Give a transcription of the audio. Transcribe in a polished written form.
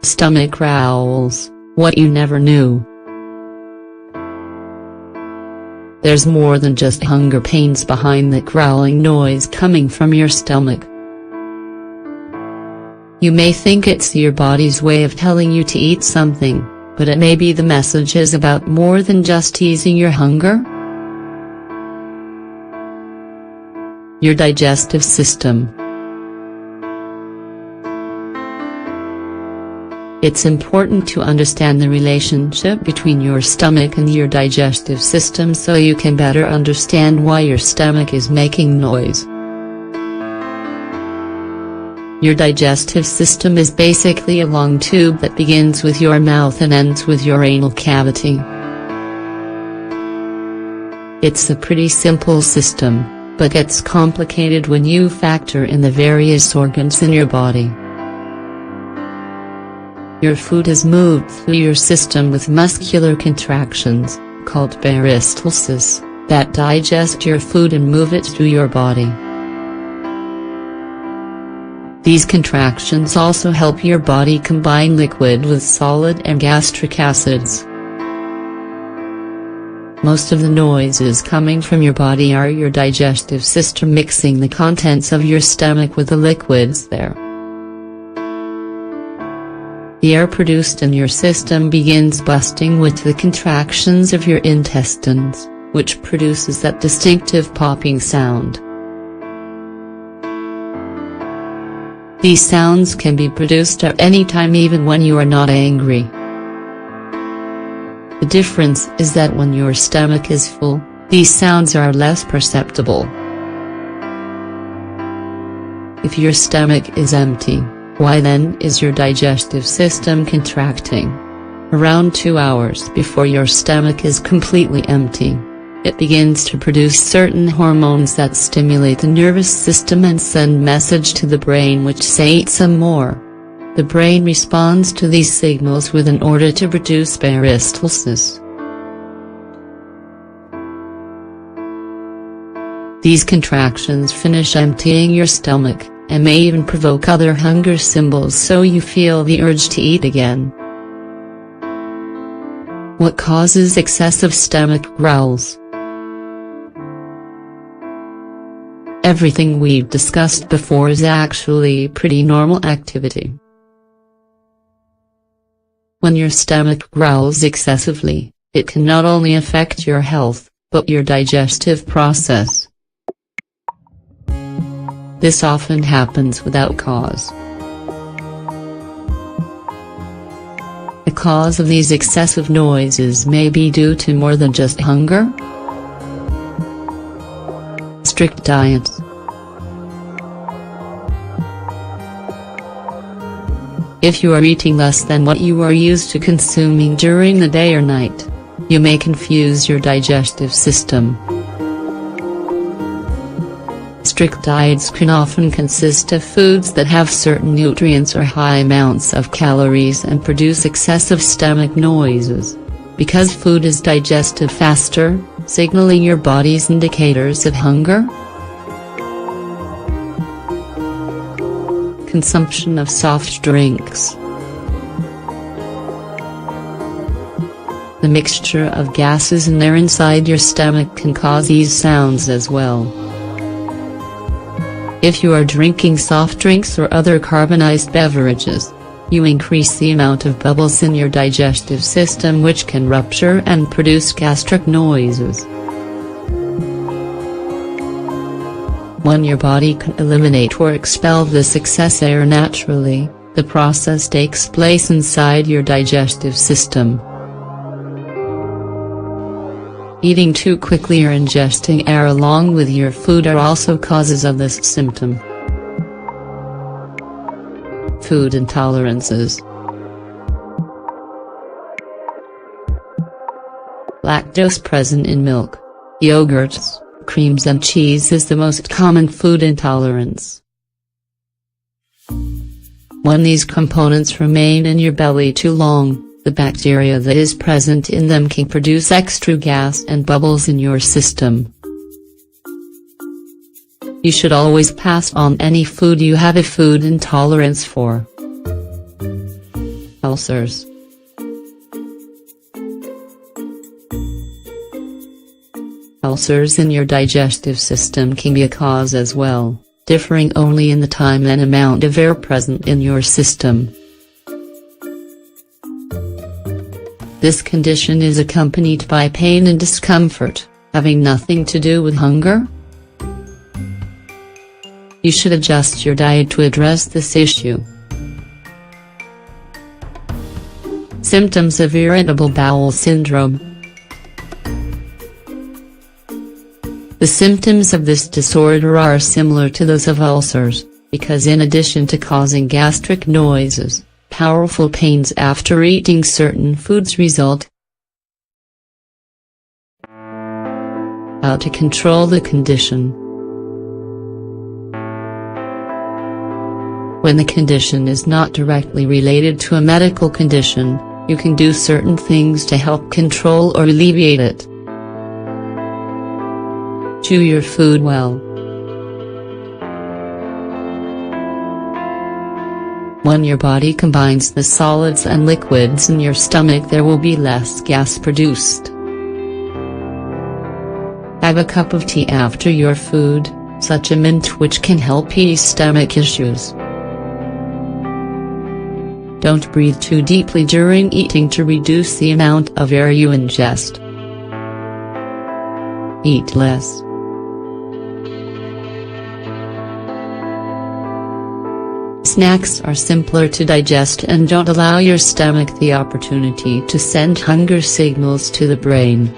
Stomach growls, what you never knew. There's more than just hunger pains behind that growling noise coming from your stomach. You may think it's your body's way of telling you to eat something, but it may be the message is about more than just easing your hunger. Your digestive system. It's important to understand the relationship between your stomach and your digestive system so you can better understand why your stomach is making noise. Your digestive system is basically a long tube that begins with your mouth and ends with your anal cavity. It's a pretty simple system, but gets complicated when you factor in the various organs in your body. Your food is moved through your system with muscular contractions, called peristalsis, that digest your food and move it through your body. These contractions also help your body combine liquid with solid and gastric acids. Most of the noises coming from your body are your digestive system mixing the contents of your stomach with the liquids there. The air produced in your system begins bursting with the contractions of your intestines, which produces that distinctive popping sound. These sounds can be produced at any time, even when you are not angry. The difference is that when your stomach is full, these sounds are less perceptible. If your stomach is empty, why then is your digestive system contracting? Around 2 hours before your stomach is completely empty, it begins to produce certain hormones that stimulate the nervous system and send message to the brain which say eat some more. The brain responds to these signals with an order to produce peristalsis. These contractions finish emptying your stomach, and may even provoke other hunger symbols so you feel the urge to eat again. What causes excessive stomach growls? Everything we've discussed before is actually pretty normal activity. When your stomach growls excessively, it can not only affect your health, but your digestive process. This often happens without cause. The cause of these excessive noises may be due to more than just hunger. Strict diets. If you are eating less than what you are used to consuming during the day or night, you may confuse your digestive system. Strict diets can often consist of foods that have certain nutrients or high amounts of calories and produce excessive stomach noises, because food is digested faster, signaling your body's indicators of hunger. Consumption of soft drinks. The mixture of gases in there inside your stomach can cause these sounds as well. If you are drinking soft drinks or other carbonized beverages, you increase the amount of bubbles in your digestive system, which can rupture and produce gastric noises. When your body can eliminate or expel this excess air naturally, the process takes place inside your digestive system. Eating too quickly or ingesting air along with your food are also causes of this symptom. Food intolerances. Lactose present in milk, yogurts, creams and cheese is the most common food intolerance. When these components remain in your belly too long, the bacteria that is present in them can produce extra gas and bubbles in your system. You should always pass on any food you have a food intolerance for. Ulcers. Ulcers in your digestive system can be a cause as well, differing only in the time and amount of air present in your system. This condition is accompanied by pain and discomfort, having nothing to do with hunger. You should adjust your diet to address this issue. Symptoms of irritable bowel syndrome. The symptoms of this disorder are similar to those of ulcers, because in addition to causing gastric noises, powerful pains after eating certain foods result. How to control the condition. When the condition is not directly related to a medical condition, you can do certain things to help control or alleviate it. Chew your food well. When your body combines the solids and liquids in your stomach, there will be less gas produced. Have a cup of tea after your food, such a mint which can help ease stomach issues. Don't breathe too deeply during eating to reduce the amount of air you ingest. Eat less. Snacks are simpler to digest and don't allow your stomach the opportunity to send hunger signals to the brain.